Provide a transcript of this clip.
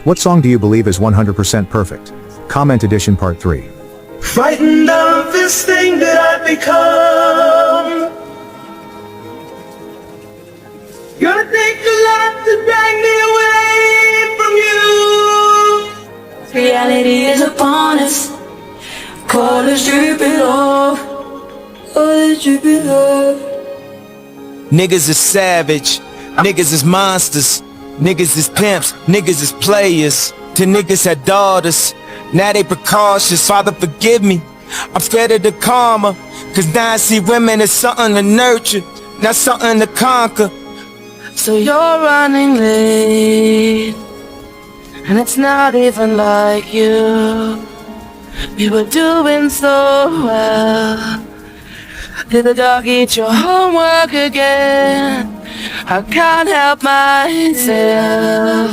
What song do you believe is 100% perfect? Comment edition part 3. Frightened of this thing that I've become. Gonna take a lot to drag me away from you. Reality is upon us. Colors dripping off. Colors dripping off. Niggas is savage, niggas is monsters, niggas is pimps, niggas is players. The niggas had daughters, now they precautious. Father forgive me, I'm scared of the karma. Cause now I see women as something to nurture, not something to conquer. So you're running late, and it's not even like you. We were doing so well. Did the dog eat your homework again? I can't help myself.